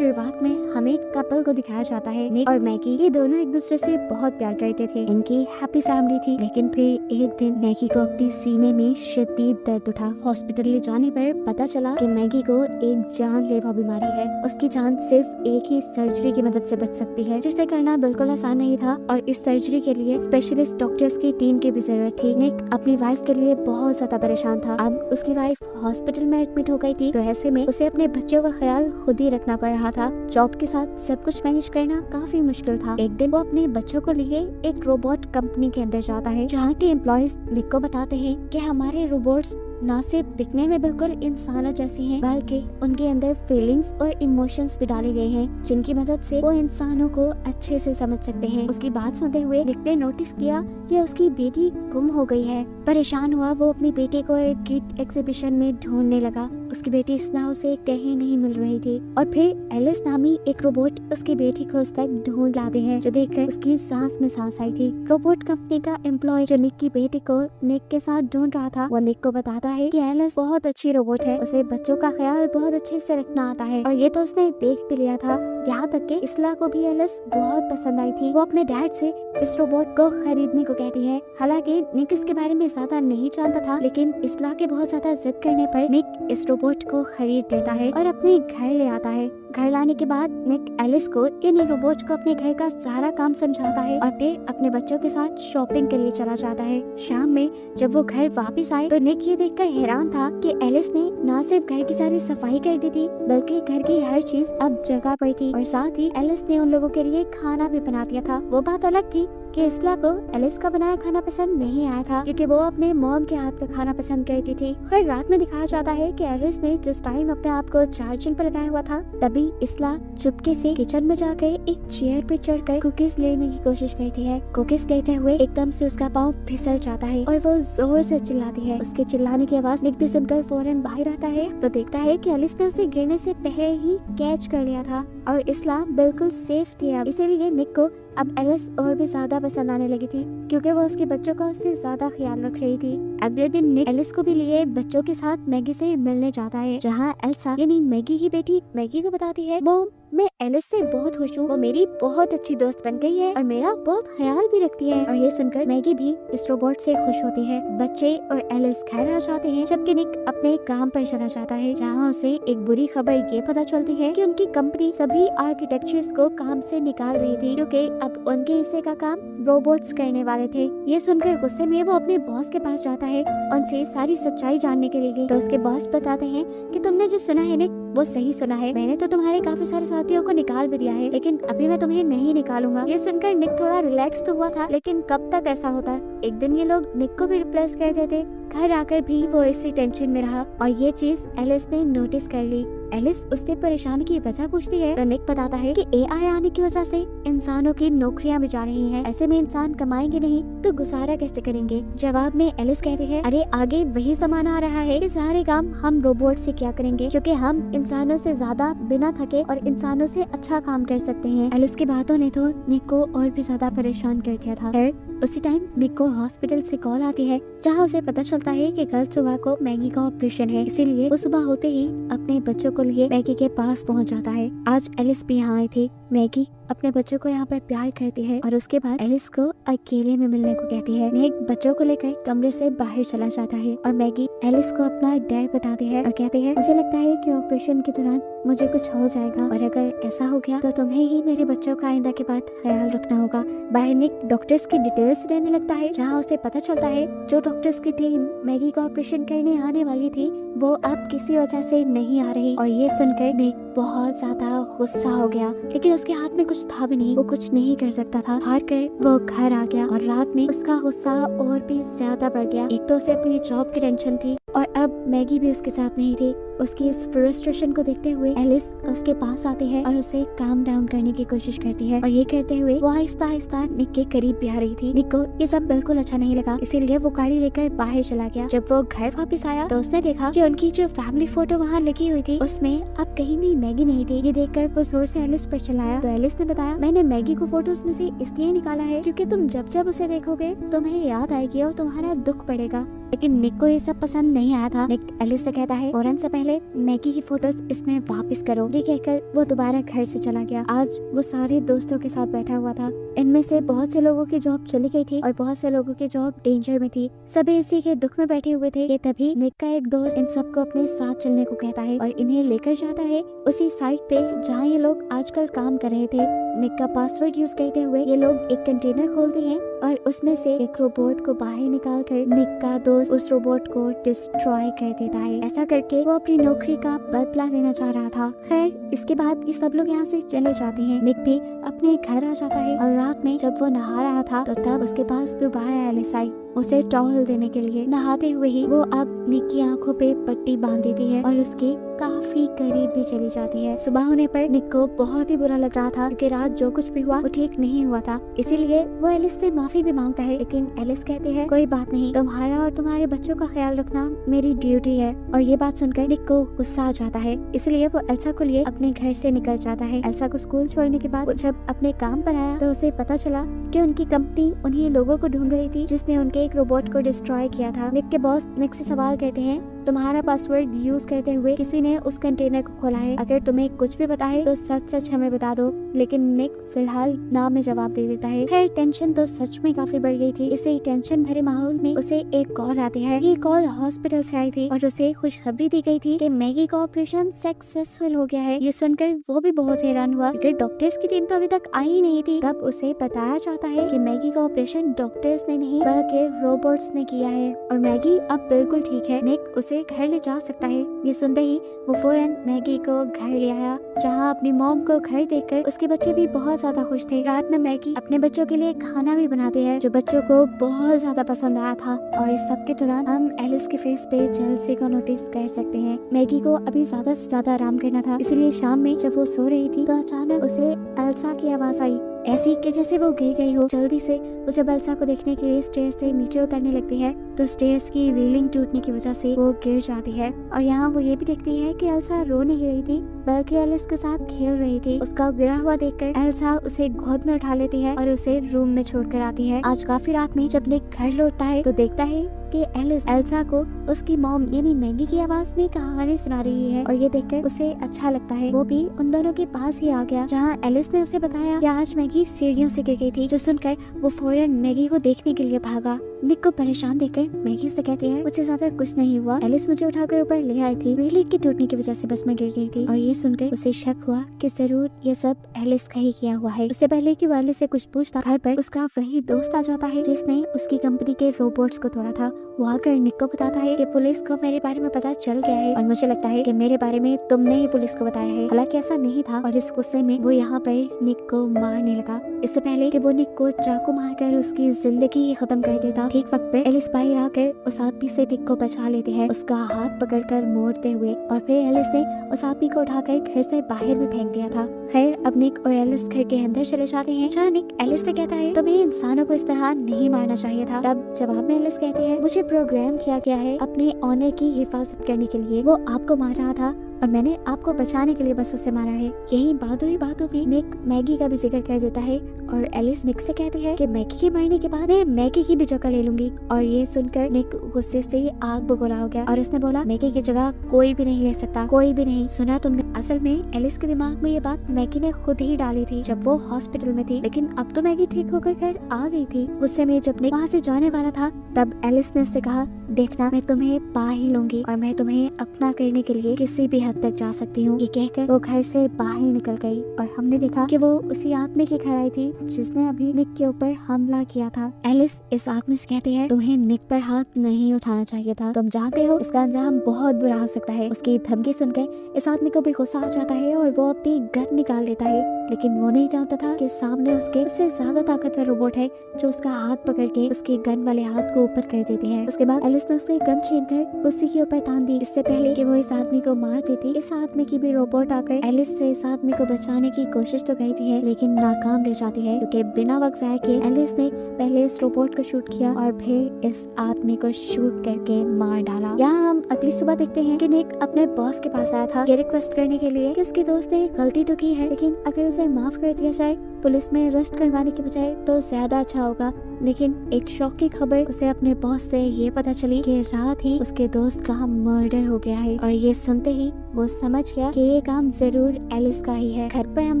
शुरुआत में हमें कपल को दिखाया जाता है। निक और मैगी ये दोनों एक दूसरे से बहुत प्यार करते थे, इनकी हैप्पी फैमिली थी। लेकिन फिर एक दिन मैगी को अपने सीने में शदीद दर्द उठा। हॉस्पिटल ले जाने पर पता चला कि मैगी को एक जानलेवा बीमारी है। उसकी जान सिर्फ एक ही सर्जरी की मदद से बच सकती है, जिसे करना बिल्कुल आसान नहीं था और इस सर्जरी के लिए स्पेशलिस्ट डॉक्टर्स की टीम की भी जरूरत थी। निक अपनी वाइफ के लिए बहुत ज्यादा परेशान था। अब उसकी वाइफ हॉस्पिटल में एडमिट हो गई थी, तो ऐसे में उसे अपने बच्चों का ख्याल खुद ही रखना पड़ रहा था। जॉब के साथ सब कुछ मैनेज करना काफी मुश्किल था। एक दिन वो अपने बच्चों को लिए एक रोबोट कंपनी के अंदर जाता है, जहाँ के एम्प्लॉयज निक को बताते हैं कि हमारे रोबोट्स न सिर्फ दिखने में बिल्कुल इंसानों जैसी हैं, बल्कि उनके अंदर फीलिंग्स और इमोशंस भी डाले गए हैं, जिनकी मदद से वो इंसानों को अच्छे से समझ सकते हैं। उसकी बात सुनते हुए निक ने नोटिस किया कि उसकी बेटी गुम हो गई है। परेशान हुआ वो अपनी बेटी को एक गिफ्ट एग्जीबिशन में ढूंढने लगा। उसकी बेटी स्ना उसे कहीं नहीं मिल रही थी और फिर एलिस नामी एक रोबोट उसकी बेटी को उस तक ढूंढ लाते हैं, जो देखकर उसकी सांस में सांस आई थी। रोबोट कंपनी का एम्प्लॉय जो निक की बेटी को निक के साथ ढूंढ रहा था, वो निक को बताता है कि एलिस बहुत अच्छी रोबोट है, उसे बच्चों का ख्याल बहुत अच्छे से रखना आता है। और ये तो उसने देख भी लिया था। यहाँ तक कि इसला को भी एलिस बहुत पसंद आई थी। वो अपने डैड से इस रोबोट को खरीदने को कहती है। हालांकि निक इसके बारे में ज्यादा नहीं जानता था, लेकिन इसला के बहुत ज्यादा जिद करने पर निक इस रोबोट को खरीद लेता है और अपने घर ले आता है। घर लाने के बाद निक एलिस को इन रोबोट को अपने घर का सारा काम समझाता है और फिर अपने बच्चों के साथ शॉपिंग के लिए चला जाता है। शाम में जब वो घर वापस आए तो निक ये देखकर हैरान था कि एलिस ने न सिर्फ घर की सारी सफाई कर दी थी, बल्कि घर की हर चीज अब जगह पर थी और साथ ही एलिस ने उन लोगों के लिए खाना भी बना दिया था। वो बात अलग थी कि इसला को एलिस का बनाया खाना पसंद नहीं आया था, क्योंकि वो अपने मॉम के हाथ का खाना पसंद करती थी। हर रात में दिखाया जाता है कि एलिस ने जिस टाइम अपने आप को चार्जिंग पर लगाया हुआ था, तभी इसला चुपके से किचन में जाकर एक चेयर पे चढ़कर कुकीज लेने की कोशिश करती है। कुकीज लेते हुए एकदम से उसका पाँव फिसल जाता है और वो जोर से चिल्लाती है। उसके चिल्लाने की आवाज निक भी सुनकर फौरन बाहर आता है तो देखता है कि एलिस ने उसे गिरने से पहले ही कैच कर लिया था और इसला बिल्कुल सेफ थी। अब इसीलिए निक को अब एलिस और भी ज्यादा पसंद आने लगी थी, क्योंकि वो उसके बच्चों का उससे ज्यादा ख्याल रख रही थी। अगले दिन निक एलिस को भी लिए बच्चों के साथ मैगी से मिलने जाता है, जहाँ एल्सा यानी मैगी की बेटी मैगी को बताती है, मॉम मैं एलिस से बहुत खुश हूँ, वो मेरी बहुत अच्छी दोस्त बन गई है और मेरा बहुत ख्याल भी रखती है। और ये सुनकर मैगी भी इस रोबोट से खुश होती है। बच्चे और एलिस घर आ जाते हैं, जबकि निक अपने काम पर चला जाता है, जहाँ उसे एक बुरी खबर ये पता चलती है कि उनकी कंपनी सभी आर्किटेक्चर्स को काम से निकाल रही थी, क्योंकि अब उनके हिस्से का काम रोबोट्स करने वाले थे। ये सुनकर गुस्से में वो अपने बॉस के पास जाता है, उनसे सारी सच्चाई जानने के लिए। तो उसके बॉस बताते हैं कि तुमने जो सुना है निक वो सही सुना है, मैंने तो तुम्हारे काफी सारे साथियों को निकाल भी दिया है, लेकिन अभी मैं तुम्हें नहीं निकालूंगा। ये सुनकर निक थोड़ा रिलैक्स तो हुआ था, लेकिन कब तक ऐसा होता है। एक दिन ये लोग निक को भी रिप्लेस कर देते। घर आकर भी वो इसी टेंशन में रहा और ये चीज एलिस ने नोटिस कर ली। एलिस उससे परेशानी की वजह पूछती है तो निक बताता है कि एआई आने की वजह से इंसानों की नौकरियां भी जा रही हैं। ऐसे में इंसान कमाएंगे नहीं तो गुजारा कैसे करेंगे। जवाब में एलिस कहती है, अरे आगे वही जमाना आ रहा है कि सारे काम हम रोबोट से क्या करेंगे, क्योंकि हम इंसानों से ज्यादा बिना थके और इंसानों से अच्छा काम कर सकते हैं। एलिस की बातों ने तो निक को और भी ज्यादा परेशान कर दिया था। उसी टाइम निक को हॉस्पिटल से कॉल आती है, जहाँ उसे पता चलता है कि कल सुबह को मैगी का ऑपरेशन है। इसीलिए वो सुबह होते ही अपने बच्चों को लिए मैगी के पास पहुँच जाता है। आज एलिस भी यहाँ आई थी। मैगी अपने बच्चों को यहाँ पर प्यार करती है और उसके बाद एलिस को अकेले में मिलने को कहती है। निक बच्चों को लेकर कमरे से बाहर चला जाता है और मैगी एलिस को अपना डर बताती है और कहती है, मुझे लगता है कि ऑपरेशन के दौरान मुझे कुछ हो जाएगा और अगर ऐसा हो गया तो तुम्हें ही मेरे बच्चों का आइंदा के बाद ख्याल रखना होगा। बाहर निक डॉक्टर्स की डिटेल्स लेने लगता है, जहाँ उसे पता चलता है जो डॉक्टर्स की टीम मैगी का ऑपरेशन करने आने वाली थी वो अब किसी वजह से नहीं आ रही। और ये सुनकर निक बहुत ज्यादा गुस्सा हो गया, लेकिन उसके हाथ में कुछ था भी नहीं, वो कुछ नहीं कर सकता था। हार कर वो घर आ गया और रात में उसका गुस्सा और भी ज्यादा बढ़ गया। एक तो उसे अपनी जॉब की टेंशन थी और अब मैगी भी उसके साथ नहीं थी। उसकी इस फ्रस्ट्रेशन को देखते हुए एलिस उसके पास आती है और उसे काम डाउन करने की कोशिश करती है और ये करते हुए वो आहिस्ता आहिस्ता निक के करीब भी आ रही थी। निक को ये सब बिल्कुल अच्छा नहीं लगा, इसीलिए वो गाड़ी लेकर बाहर चला गया। जब वो घर वापस आया तो उसने देखा कि उनकी जो फैमिली फोटो वहाँ लगी हुई थी उसमें अब कहीं भी मैगी नहीं थी। ये देखकर वो जोर से एलिस पर चिल्लाया तो एलिस ने बताया, मैंने मैगी को फोटो उसमें से इसलिए निकाला है क्योंकि तुम जब जब उसे देखोगे तुम्हें याद आएगी और तुम्हारा दुख पड़ेगा। लेकिन निक को ये सब पसंद नहीं आया था। निक एलिस से कहता है, फौरन से पहले पहले मैगी की फोटोज इसमें वापस करो। ये कहकर वो दोबारा घर से चला गया। आज वो सारे दोस्तों के साथ बैठा हुआ था। इनमें से बहुत से लोगों की जॉब चली गई थी और बहुत से लोगों की जॉब डेंजर में थी। सभी इसी के दुख में बैठे हुए थे कि तभी निक का एक दोस्त इन सबको अपने साथ चलने को कहता है और इन्हें लेकर जाता है उसी साइट पे जहाँ ये लोग आजकल काम कर रहे थे। निक का पासवर्ड यूज करते हुए ये लोग एक कंटेनर खोलते हैं और उसमें से एक रोबोट को बाहर निकाल कर निक का दोस्त उस रोबोट को डिस्ट्रॉय कर देता है। ऐसा करके वो अपनी नौकरी का बदला लेना चाह रहा था। खैर इसके बाद ये सब लोग यहाँ से चले जाते हैं। निक भी अपने घर आ जाता है और रात में जब वो नहा रहा था तो तब उसके पास दोबारा एलिस आई उसे टॉवल देने के लिए। नहाते हुए ही वो अब निक की आंखों पे पट्टी बांध देती है और उसके काफी करीब भी चली जाती है। सुबह होने पर निक को बहुत ही बुरा लग रहा था क्योंकि रात जो कुछ भी हुआ वो ठीक नहीं हुआ था। इसीलिए वो एलिस से माफी भी मांगता है, लेकिन एलिस कहती है कोई बात नहीं, तुम्हारा और तुम्हारे बच्चों का ख्याल रखना मेरी ड्यूटी है। और ये बात सुनकर निक को गुस्सा आ जाता है, इसलिए वो एल्सा को लिए अपने घर से निकल जाता है। एल्सा को स्कूल छोड़ने के बाद जब अपने काम पर आया तो उसे पता चला कि उनकी कंपनी उन्हीं लोगों को ढूंढ रही थी जिसने उनके एक रोबोट को डिस्ट्रॉय किया था। निक के बॉस निक से सवाल करते हैं, तुम्हारा पासवर्ड यूज करते हुए किसी ने उस कंटेनर को खोला है, अगर तुम्हें कुछ भी पता है तो सच सच हमें बता दो। लेकिन निक फिलहाल ना में जवाब दे देता है। खैर टेंशन तो सच में काफी बढ़ गई थी। इसी टेंशन भरे माहौल में उसे एक कॉल आती है। ये कॉल हॉस्पिटल से आई थी और उसे खुशखबरी दी गई थी कि मैगी का ऑपरेशन सक्सेसफुल हो गया है। ये सुनकर वो भी बहुत हैरान हुआ क्योंकि डॉक्टर्स की टीम तो अभी तक आई ही नहीं थी। तब उसे बताया जाता है कि मैगी का ऑपरेशन डॉक्टर्स ने नहीं बल्कि रोबोट्स ने किया है और मैगी अब बिल्कुल ठीक है। निक उसे घर ले जा सकता है। ये सुनते ही वो फौरन मैगी को घर ले आया, जहाँ अपनी मॉम को घर देखकर उसके बच्चे भी बहुत ज्यादा खुश थे। रात में मैगी अपने बच्चों के लिए खाना भी बनाती है जो बच्चों को बहुत ज्यादा पसंद आया था। और इस सब के दौरान हम एलिस के फेस पे जेलसी को नोटिस कर सकते हैं। मैगी को अभी ज्यादा से ज्यादा आराम करना था, इसलिए शाम में जब वो सो रही थी तो अचानक उसे एल्सा की आवाज आई, ऐसी कि जैसे वो गिर गई हो। जल्दी से वो जब एल्सा को देखने के लिए स्टेयर्स से नीचे उतरने लगती है तो स्टेयर्स की रेलिंग टूटने की वजह से वो गिर जाती है। और यहाँ वो ये भी देखती है कि एल्सा रो नहीं रही थी बल्कि एलिस के साथ खेल रही थी। उसका गिरा हुआ देखकर एल्सा उसे गोद में उठा लेती है और उसे रूम में छोड़कर आती है। आज काफी रात में जब निक घर लौटता है तो देखता है कि एलिस एल्सा को उसकी मॉम यानी मैगी की आवाज में कहानी सुना रही है और ये देखकर उसे अच्छा लगता है। वो भी उन दोनों के पास ही आ गया जहाँ एलिस ने उसे बताया कि आज मैगी सीढ़ियों से गिर गई थी। जो सुनकर वो फौरन मैगी को देखने के लिए भागा। निक को परेशान देखकर मैगी से कहती है, मुझसे ज्यादा कुछ नहीं हुआ, एलिस मुझे उठाकर ऊपर ले आई थी, रेलिंग की टूटने की वजह से बस मैं गिर गई थी। और ये सुनकर उसे शक हुआ कि जरूर ये सब एलिस का ही किया हुआ है। उससे पहले कि वो एलिस से कुछ पूछता घर पर उसका वही दोस्त आ जाता है जिसने उसकी कंपनी के रोबोट्स को तोड़ा था। वो आकर निक को बताता है कि पुलिस को मेरे बारे में पता चल गया है और मुझे लगता है कि मेरे बारे में तुमने ही पुलिस को बताया है। हालांकि ऐसा नहीं था और इस गुस्से में वो यहाँ पर निक को मारने लगा। इससे पहले कि वो निक को चाकू मारकर उसकी जिंदगी ही खत्म कर देता, ठीक वक्त पे एलिस बाहर आकर उस आदमी से निक को बचा लेती है, उसका हाथ पकड़कर मोड़ते हुए। और फिर एलिस ने उस आदमी को उठाकर घर से बाहर भी फेंक दिया था। खैर अब निक और एलिस घर के अंदर चले जाते हैं जहाँ निक एलिस से कहता है तुम्हें इंसानों को इस तरह नहीं मारना चाहिए था। तब जवाब में एलिस कहती है, मुझे प्रोग्राम किया गया है अपने ऑनर की हिफाजत करने के लिए, वो आपको मार रहा था और मैंने आपको बचाने के लिए बस उसे मारा है। यही बातों ही बातों में निक मैगी का भी जिक्र कर देता है और एलिस निक से कहती है कि मैगी के मरने के बाद मैं मैगी की भी जगह ले लूंगी। और ये सुनकर निक गुस्से से आग बगोला हो गया और उसने बोला, मैगी की जगह कोई भी नहीं ले सकता, कोई भी नहीं। सुना तुमने? असल में एलिस के दिमाग में ये बात मैगी ने खुद ही डाली थी जब वो हॉस्पिटल में थी, लेकिन अब तो मैगी ठीक होकर घर आ गई थी। गुस्से में जब निक वहाँ से जाने वाला था तब एलिस ने उससे कहा, देखना मैं तुम्हें पा ही लूंगी और मैं तुम्हें अपना करने के लिए किसी भी हद तक जा सकती हूँ। ये कहकर वो घर से बाहर निकल गई और हमने देखा कि वो उसी आदमी के घर आई थी जिसने अभी निक के ऊपर हमला किया था। एलिस इस आदमी से कहती है, तुम्हें निक पर हाथ नहीं उठाना चाहिए था, तुम जानते हो इसका अंजाम बहुत बुरा हो सकता है। उसकी धमकी सुनकर इस आदमी को भी गुस्सा आ जाता है और वो अपनी गन निकाल लेता है, लेकिन वो नहीं जानता था कि सामने उसके उससे ज्यादा ताकतवर रोबोट है जो उसका हाथ पकड़ के उसके गन वाले हाथ को ऊपर कर देते हैं। उसके बाद एलिस ने उसकी गन छीनकर उसी के ऊपर तान दी। इससे पहले कि वो इस आदमी को मार देती, इस आदमी की भी रोबोट आकर एलिस से इस आदमी को बचाने की कोशिश तो करती है लेकिन नाकाम रह जाती है क्योंकि बिना वक्त जाए किए एलिस ने पहले इस रोबोट को शूट किया और फिर इस आदमी को शूट करके मार डाला। यहाँ हम अगली सुबह देखते हैं कि निक अपने बॉस के पास आया था ये रिक्वेस्ट करने के लिए कि उसके दोस्त ने गलती तो की है, लेकिन अगर उसे माफ कर दिया जाए पुलिस में अरेस्ट करवाने के बजाय तो ज्यादा अच्छा होगा। लेकिन एक शॉक की खबर उसे अपने बॉस से ये पता चली कि रात ही उसके दोस्त का मर्डर हो गया है, और ये सुनते ही वो समझ गया कि ये काम जरूर एलिस का ही है। घर पर हम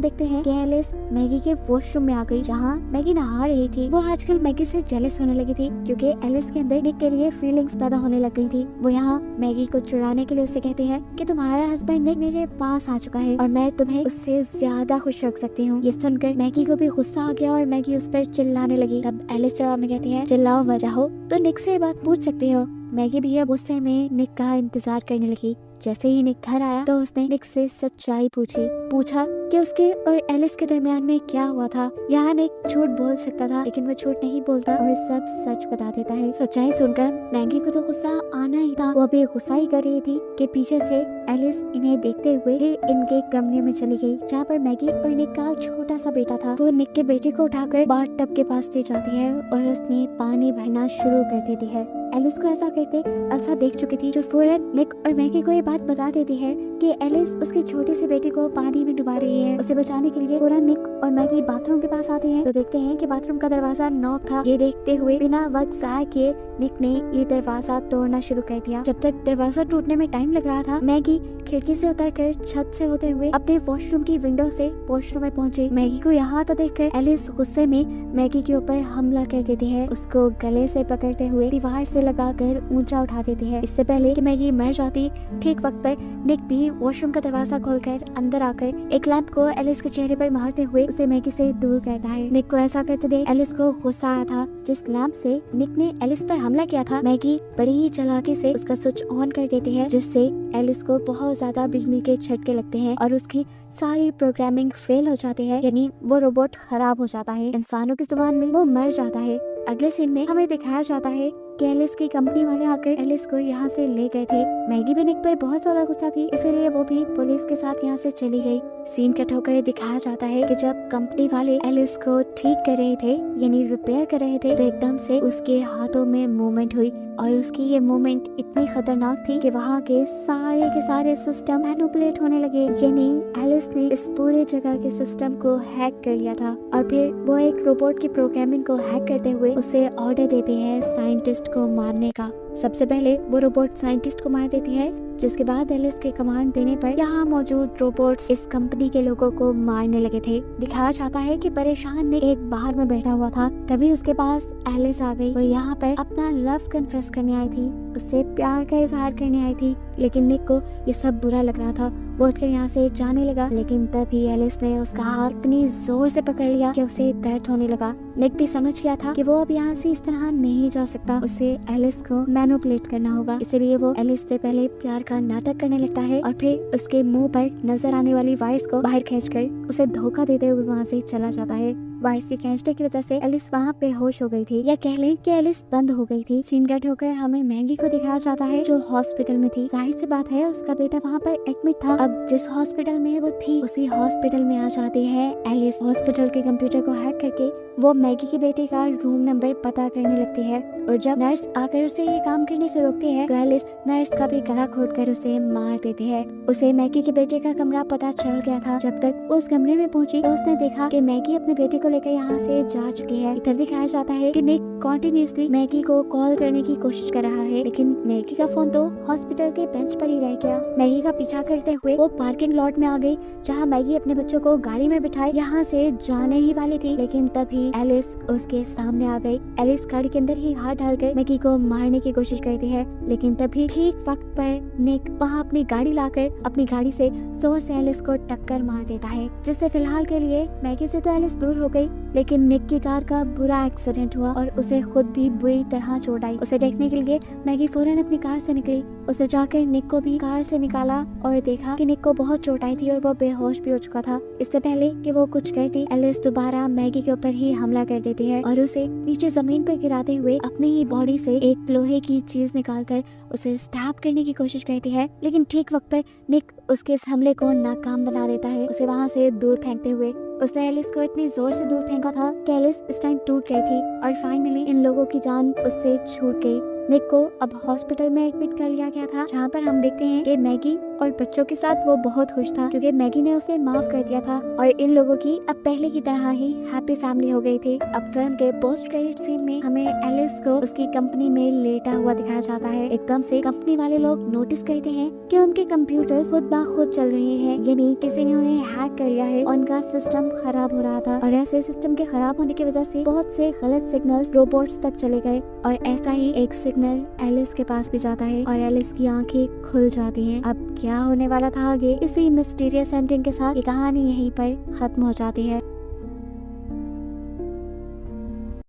देखते हैं कि एलिस मैगी के वॉशरूम में आ गई, जहाँ मैगी नहा रही थी। वो आजकल मैगी से जेलस होने लगी थी क्योंकि एलिस के अंदर निक के लिए फीलिंग्स पैदा होने लग गई थी। वो यहाँ मैगी को चुराने के लिए उससे कहती है कि तुम्हारा हस्बैंड निक मेरे पास आ चुका है और मैं तुम्हें उससे ज्यादा खुश रख सकती हूँ। ये सुनकर मैगी को भी गुस्सा आ गया और मैगी उस पर चिल्लाने लगी। तब एलिस जवाब में कहती है, चिल्लाओ मत रहो, तो निक से बात पूछ सकती हो। मैगी भी अब गुस्से में निक का इंतजार करने लगी। जैसे ही निक घर आया तो उसने निक से सच्चाई पूछा कि उसके और एलिस के दरमियान में क्या हुआ था। यहाँ निक झूठ बोल सकता था, लेकिन वो झूठ नहीं बोलता और सब सच बता देता है। सच्चाई सुनकर मैगी को तो गुस्सा आना ही था। वो अभी गुस्सा ही कर रही थी कि पीछे से एलिस इन्हें देखते हुए इनके कमरे में चली गई, जहाँ पर मैगी और निक का छोटा सा बेटा था। वो निक के बेटे को उठाकर बाथ टब के पास ले जाती है और उसमें पानी भरना शुरू कर देती है। एलिस को ऐसा करते एल्सा देख चुकी थी, जो फौरन निक और मैगी को ये बात बता देती है कि एलिस उसके छोटे से बेटे को पानी में डुबा रही है। उसे बचाने के लिए फौरन निक और मैगी बाथरूम के पास आते हैं तो देखते हैं कि बाथरूम का दरवाजा नॉक था। ये देखते हुए बिना वक्त जाया किए निक ने ये दरवाजा तोड़ना शुरू कर दिया। जब तक दरवाजा टूटने में टाइम लग रहा था, मैगी खिड़की से उतरकर छत से होते हुए अपने वॉशरूम की विंडो से वॉशरूम में पहुंची। मैगी को यहाँ तो देखकर एलिस गुस्से में मैगी के ऊपर हमला कर देती है। उसको गले से पकड़ते हुए दीवार से लगाकर ऊंचा उठा देती है। इससे पहले कि मैगी मर जाती, ठीक वक्त पर निक भी वॉशरूम का दरवाजा खोलकर अंदर आकर एक लैंप को एलिस के चेहरे पर मारते हुए उसे मैगी से दूर करता है। निक को ऐसा करते देख एलिस को गुस्सा आया था। जिस लैंप से निक ने एलिस पर हमला किया था, मैगी बड़ी ही चालाकी से उसका स्विच ऑन कर देती है, जिससे एलिस को बहुत ज्यादा बिजली के झटके लगते हैं और उसकी सारी प्रोग्रामिंग फेल हो जाती है, यानी वो रोबोट खराब हो जाता है। इंसानों की जुबान में वो मर जाता है। अगले सीन में हमें दिखाया जाता है कि एलिस की कंपनी वाले आकर एलिस को यहाँ से ले गए थे। मैगी भी निक पर बहुत ज्यादा गुस्सा थी, इसीलिए वो भी पुलिस के साथ यहाँ से चली गई। सीन कट होकर दिखाया जाता है कि जब कंपनी वाले एलिस को ठीक कर रहे थे, यानी रिपेयर कर रहे थे, तो एकदम से उसके हाथों में मूवमेंट हुई और उसकी ये मूवमेंट इतनी खतरनाक थी कि वहाँ के सारे सिस्टम मैनिपुलेट होने लगे। यानी एलिस ने इस पूरे जगह के सिस्टम को हैक कर लिया था और फिर वो एक रोबोट की प्रोग्रामिंग को हैक करते हुए उसे ऑर्डर देते हैं साइंटिस्ट को मारने का। सबसे पहले वो रोबोट साइंटिस्ट को मार देती है, जिसके बाद एलिस के कमांड देने पर यहाँ मौजूद रोबोट्स इस कंपनी के लोगों को मारने लगे थे। दिखाया जाता है कि परेशान निक एक बाहर में बैठा हुआ था, तभी उसके पास एलिस आ गई। वो यहाँ पर अपना लव कन्फेस करने आई थी, उससे प्यार का इजहार करने आई थी, लेकिन निक को ये सब बुरा लग रहा था। वो उठकर यहाँ से जाने लगा, लेकिन तभी एलिस ने उसका हाथ इतनी जोर से पकड़ लिया कि उसे दर्द होने लगा। निक भी समझ गया था कि वो अब यहाँ से इस तरह नहीं जा सकता, उसे एलिस को मैनिपुलेट करना होगा। इसलिए वो एलिस से पहले प्यार का नाटक करने लगता है और फिर उसके मुंह पर नजर आने वाली वायर्स को बाहर खींचकर उसे धोखा देते हुए वहाँ से चला जाता है। वायर्स के खींचने की वजह से एलिस वहाँ पे होश हो गई थी, या कह लें कि एलिस बंद हो गई थी। सीन कट होकर हमें मैगी को दिखाया जाता है, जो हॉस्पिटल में थी। जाहिर सी बात है उसका बेटा वहाँ पर एडमिट था। अब जिस हॉस्पिटल में वो थी उसी हॉस्पिटल में आ जाती है एलिस। हॉस्पिटल के कंप्यूटर को हैक करके वो मैगी के बेटे का रूम नंबर पता करने लगती है, और जब नर्स आकर उसे ये काम करने से रोकती है तो एलिस नर्स का भी गला घोटकर उसे मार देती है। उसे मैगी के बेटे का कमरा पता चल गया था। जब तक उस कमरे में पहुंची तो उसने देखा कि मैगी अपने बेटे को लेकर यहाँ से जा चुकी है। इधर दिखाया जाता है कि निक कॉन्टिन्यूसली मैगी को कॉल करने की कोशिश कर रहा है, लेकिन मैगी का फोन तो हॉस्पिटल के बेंच पर ही रह गया। मैगी का पीछा करते हुए वो पार्किंग लॉट में आ गई, जहाँ मैगी अपने बच्चों को गाड़ी में बिठाए यहाँ से जाने ही वाली थी, लेकिन तभी एलिस उसके सामने आ गई। एलिस गाड़ी के अंदर ही हाथ डालकर मैगी को मारने की कोशिश करती है, लेकिन तभी ठीक वक्त पर निक वहाँ अपनी गाड़ी लाकर अपनी गाड़ी से जोर से एलिस को टक्कर मार देता है, जिससे फिलहाल के लिए मैगी से तो एलिस दूर हो गई, लेकिन निक की कार का बुरा एक्सीडेंट हुआ और उसे खुद भी बुरी तरह चोट आई। उसे देखने के लिए मैगी फौरन अपनी कार से निकली। उसे जाकर निक को भी कार से निकाला और देखा कि निक को बहुत चोट आई थी और वो बेहोश भी हो चुका था। इससे पहले कि वो कुछ करती, एलिस दोबारा मैगी के ऊपर ही हमला कर देती है और उसे नीचे जमीन पर गिराते हुए अपनी ही बॉडी से एक लोहे की चीज निकालकर उसे स्टैब करने की कोशिश करती है, लेकिन ठीक वक्त पर निक उसके इस हमले को नाकाम बना देता है, उसे वहाँ से दूर फेंकते हुए। उसने एलिस को इतनी जोर से दूर फेंका था कि एलिस इस टाइम टूट गई थी और फाइनली इन लोगों की जान उससे छूट गई। निक को अब हॉस्पिटल में एडमिट कर लिया गया था, जहाँ पर हम देखते हैं कि मैगी और बच्चों के साथ वो बहुत खुश था क्योंकि मैगी ने उसे माफ कर दिया था और इन लोगों की अब पहले की तरह ही हैप्पी फैमिली हो गई थी। अब फिल्म के पोस्ट क्रेडिट सीन में हमें एलिस को उसकी कंपनी में लेटा हुआ दिखाया जाता है। एकदम से कंपनी वाले लोग नोटिस करते हैं कि उनके कंप्यूटर्स खुद ब खुद चल रहे हैं, यानी किसी ने उन्हें हैक कर लिया है। उनका सिस्टम खराब हो रहा था और ऐसे सिस्टम के खराब होने की वजह से बहुत से गलत सिग्नल्स रोबोट्स तक चले गए और ऐसा ही एक सिग्नल एलिस के पास भी जाता है और एलिस की आंखें खुल जाती हैं। अब क्या होने वाला था आगे, इसी मिस्टीरियस एंडिंग के साथ ये कहानी यहीं पर खत्म हो जाती है।